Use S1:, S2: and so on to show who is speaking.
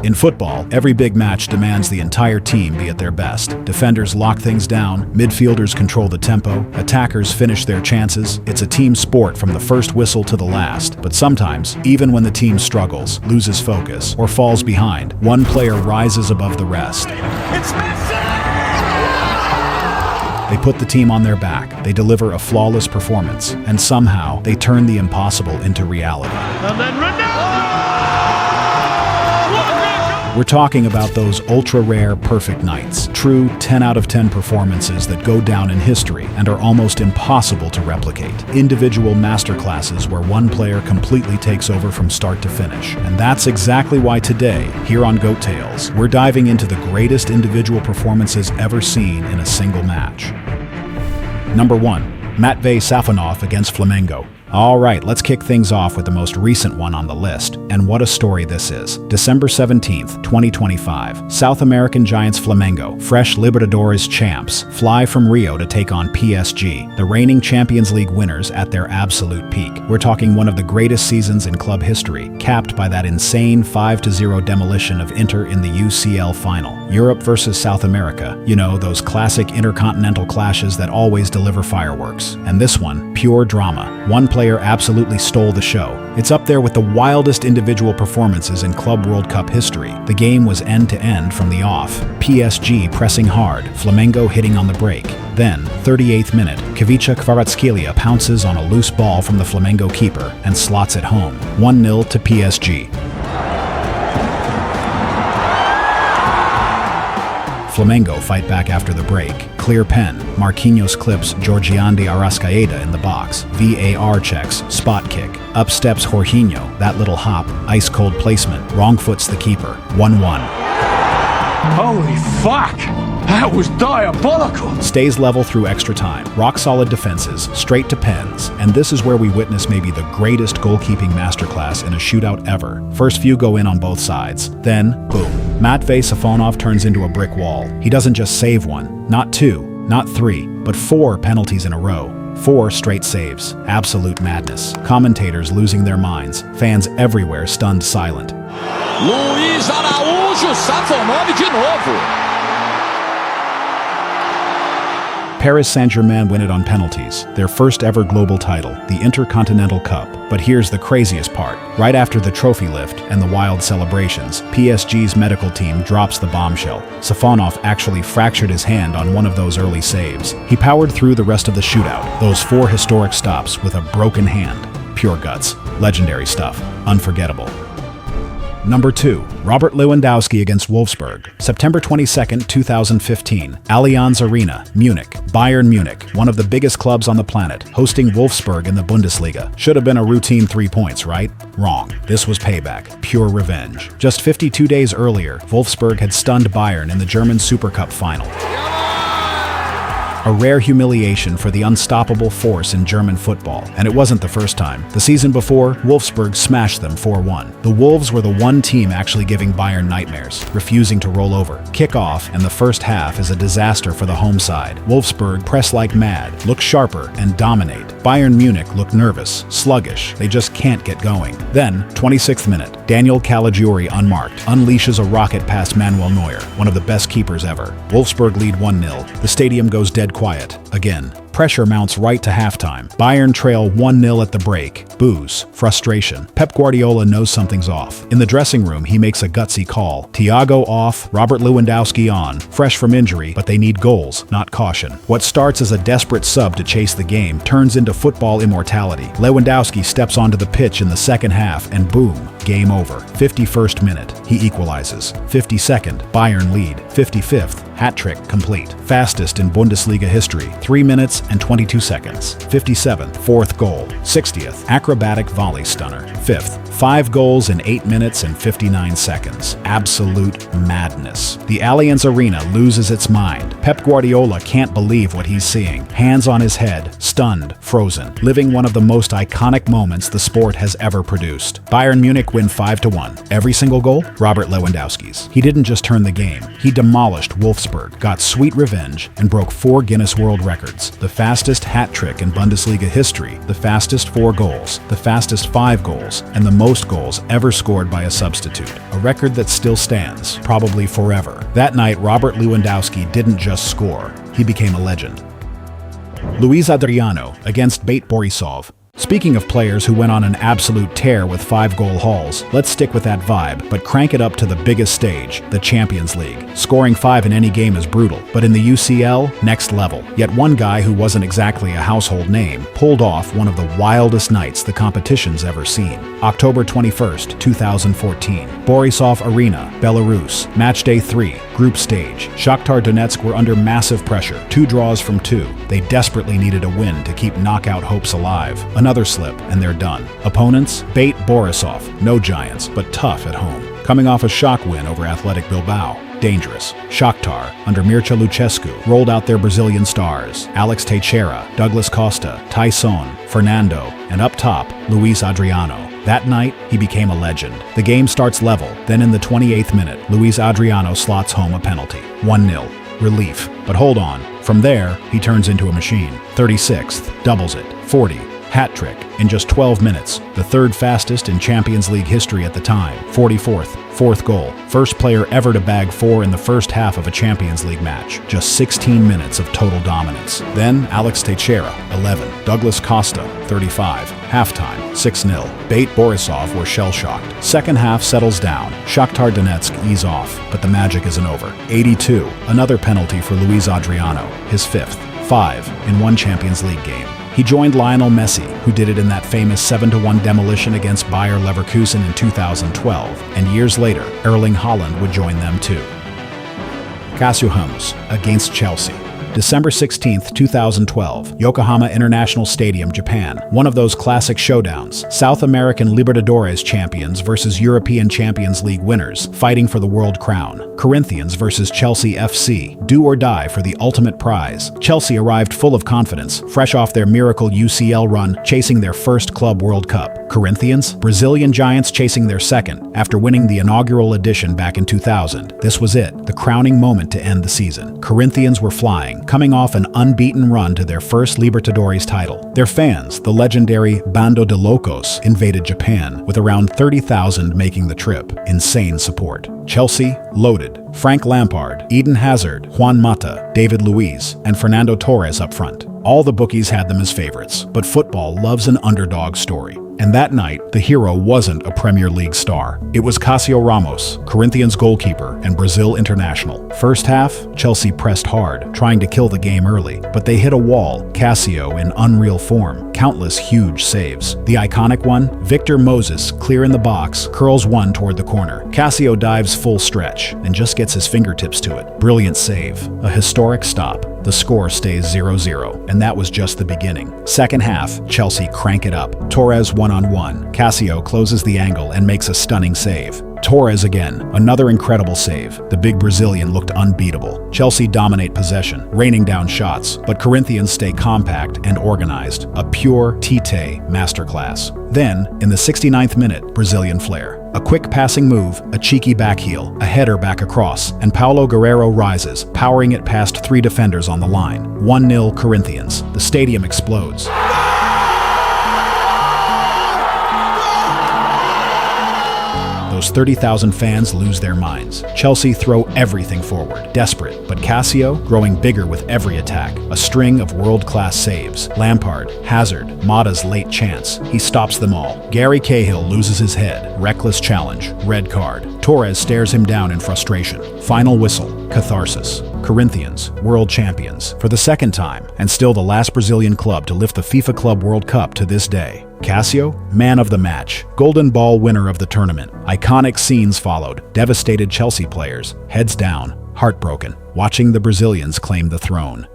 S1: In football, every big match demands the entire team be at their best. Defenders lock things down, midfielders control the tempo, attackers finish their chances. It's a team sport from the first whistle to the last. But sometimes, even when the team struggles, loses focus, or falls behind, one player rises above the rest.
S2: It's Messi!
S1: They put the team on their back, they deliver a flawless performance, and somehow they turn the impossible into reality.
S2: And then Ronaldo!
S1: We're talking about those ultra-rare perfect nights, true 10 out of 10 performances that go down in history and are almost impossible to replicate. Individual masterclasses where one player completely takes over from start to finish. And that's exactly why today, here on Goat Tales, we're diving into the greatest individual performances ever seen in a single match. Number 1. Matvei Safonov against Flamengo. All right, let's kick things off with the most recent one on the list. And what a story this is. December 17th, 2025. South American giants Flamengo, fresh Libertadores champs, fly from Rio to take on PSG, the reigning Champions League winners at their absolute peak. We're talking one of the greatest seasons in club history, capped by that insane 5-0 demolition of Inter in the UCL final. Europe versus South America. You know, those classic intercontinental clashes that always deliver fireworks. And this one, pure drama. One player absolutely stole the show. It's up there with the wildest individual performances in Club World Cup history. The game was end-to-end from the off. PSG pressing hard, Flamengo hitting on the break. Then, 38th minute, Kavica Kvaratskhelia pounces on a loose ball from the Flamengo keeper and slots it home. 1-0 to PSG. Flamengo fight back after the break. Clear pen. Marquinhos clips Georgiandi Arrascaeta in the box. VAR checks. Spot kick. Up steps Jorginho. That little hop. Ice-cold placement. Wrong foots the keeper. 1-1.
S2: Holy fuck! That was diabolical!
S1: Stays level through extra time. Rock-solid defenses. Straight to pens. And this is where we witness maybe the greatest goalkeeping masterclass in a shootout ever. First few go in on both sides. Then, boom. Matvei Safonov turns into a brick wall. He doesn't just save one. Not 2. Not 3. But 4 penalties in a row. 4 straight saves. Absolute madness. Commentators losing their minds. Fans everywhere stunned silent.
S3: Luiz Safonov de novo.
S1: Paris Saint-Germain win it on penalties, their first ever global title, the Intercontinental Cup. But here's the craziest part. Right after the trophy lift and the wild celebrations, PSG's medical team drops the bombshell. Safonov actually fractured his hand on one of those early saves. He powered through the rest of the shootout, those 4 historic stops with a broken hand. Pure guts. Legendary stuff. Unforgettable. Number 2. Robert Lewandowski against Wolfsburg. September 22nd, 2015. Allianz Arena, Munich. Bayern Munich, one of the biggest clubs on the planet, hosting Wolfsburg in the Bundesliga. Should have been a routine 3 points, right? Wrong. This was payback. Pure revenge. Just 52 days earlier, Wolfsburg had stunned Bayern in the German Super Cup final. A rare humiliation for the unstoppable force in German football. And it wasn't the first time. The season before, Wolfsburg smashed them 4-1. The Wolves were the one team actually giving Bayern nightmares, refusing to roll over. Kick off, and the first half is a disaster for the home side. Wolfsburg press like mad, look sharper, and dominate. Bayern Munich look nervous, sluggish. They just can't get going. Then, 26th minute, Daniel Caligiuri unmarked, unleashes a rocket past Manuel Neuer, one of the best keepers ever. Wolfsburg lead 1-0. The stadium goes dead quiet. Again. Pressure mounts right to halftime. Bayern trail 1-0 at the break. Boos. Frustration. Pep Guardiola knows something's off. In the dressing room, he makes a gutsy call. Thiago off, Robert Lewandowski on. Fresh from injury, but they need goals, not caution. What starts as a desperate sub to chase the game turns into football immortality. Lewandowski steps onto the pitch in the second half, and boom, game over. 51st minute, he equalizes. 52nd, Bayern lead. 55th, hat-trick complete. Fastest in Bundesliga history, 3 minutes and 22 seconds. 57th, 4th goal. 60th, acrobatic volley stunner. 5th, 5 goals in 8 minutes and 59 seconds. Absolute madness. The Allianz Arena loses its mind. Pep Guardiola can't believe what he's seeing. Hands on his head, stunned, frozen, living one of the most iconic moments the sport has ever produced. Bayern Munich win win 5-1. Every single goal, Robert Lewandowski's. He didn't just turn the game, he demolished Wolfsburg, got sweet revenge, and broke 4 Guinness World Records. The fastest hat trick in Bundesliga history, the fastest 4 goals, the fastest 5 goals, and the most goals ever scored by a substitute. A record that still stands, probably forever. That night, Robert Lewandowski didn't just score, he became a legend. Luiz Adriano against Bate Borisov. Speaking of players who went on an absolute tear with 5-goal hauls, let's stick with that vibe, but crank it up to the biggest stage, the Champions League. Scoring 5 in any game is brutal, but in the UCL, next level. Yet one guy who wasn't exactly a household name pulled off one of the wildest nights the competition's ever seen. October 21st, 2014. Borisov Arena, Belarus. Match day 3, group stage. Shakhtar Donetsk were under massive pressure, 2 draws from 2. They desperately needed a win to keep knockout hopes alive. Another slip, and they're done. Opponents? Bate Borisov, no giants, but tough at home. Coming off a shock win over Athletic Bilbao. Dangerous. Shakhtar, under Mircea Lucescu, rolled out their Brazilian stars, Alex Teixeira, Douglas Costa, Tyson, Fernando, and up top, Luiz Adriano. That night, he became a legend. The game starts level, then in the 28th minute, Luiz Adriano slots home a penalty. 1-0. Relief. But hold on. From there, he turns into a machine. 36th, doubles it. 40. Hat trick in just 12 minutes, the 3rd fastest in Champions League history at the time. 44th, 4th goal, first player ever to bag 4 in the first half of a Champions League match. Just 16 minutes of total dominance. Then Alex Teixeira, 11, Douglas Costa, 35, halftime, 6-0. Bate Borisov were shell-shocked. Second half settles down. Shakhtar Donetsk ease off, but the magic isn't over. 82, another penalty for Luiz Adriano, his 5th, 5 in one Champions League game. He joined Lionel Messi, who did it in that famous 7-1 demolition against Bayer Leverkusen in 2012, and years later, Erling Haaland would join them too. Cássio against Chelsea. December 16, 2012, Yokohama International Stadium, Japan. One of those classic showdowns. South American Libertadores champions versus European Champions League winners, fighting for the world crown. Corinthians versus Chelsea FC. Do or die for the ultimate prize. Chelsea arrived full of confidence, fresh off their miracle UCL run, chasing their first Club World Cup. Corinthians? Brazilian giants chasing their second, after winning the inaugural edition back in 2000. This was it, the crowning moment to end the season. Corinthians were flying, coming off an unbeaten run to their first Libertadores title. Their fans, the legendary Bando de Locos, invaded Japan, with around 30,000 making the trip. Insane support. Chelsea, loaded. Frank Lampard, Eden Hazard, Juan Mata, David Luiz, and Fernando Torres up front. All the bookies had them as favorites, but football loves an underdog story. And that night, the hero wasn't a Premier League star. It was Cássio Ramos, Corinthians goalkeeper and Brazil international. First half, Chelsea pressed hard, trying to kill the game early, but they hit a wall, Cássio in unreal form, countless huge saves. The iconic one, Victor Moses, clear in the box, curls one toward the corner. Cássio dives full stretch and just gets his fingertips to it. Brilliant save. A historic stop. The score stays 0-0, and that was just the beginning. Second half, Chelsea crank it up. Torres one-on-one. Cássio closes the angle and makes a stunning save. Torres again, another incredible save. The big Brazilian looked unbeatable. Chelsea dominate possession, raining down shots, but Corinthians stay compact and organized. A pure Tite masterclass. Then, in the 69th minute, Brazilian flair. A quick passing move, a cheeky back heel, a header back across, and Paulo Guerrero rises, powering it past 3 defenders on the line. 1-0 Corinthians. The stadium explodes. Those 30,000 fans lose their minds. Chelsea throw everything forward, desperate, but Cássio growing bigger with every attack. A string of world-class saves. Lampard, Hazard, Mata's late chance. He stops them all. Gary Cahill loses his head. Reckless challenge. Red card. Torres stares him down in frustration. Final whistle. Catharsis. Corinthians, world champions, for the second time, and still the last Brazilian club to lift the FIFA Club World Cup to this day. Cássio, man of the match, golden ball winner of the tournament. Iconic scenes followed, devastated Chelsea players, heads down, heartbroken, watching the Brazilians claim the throne.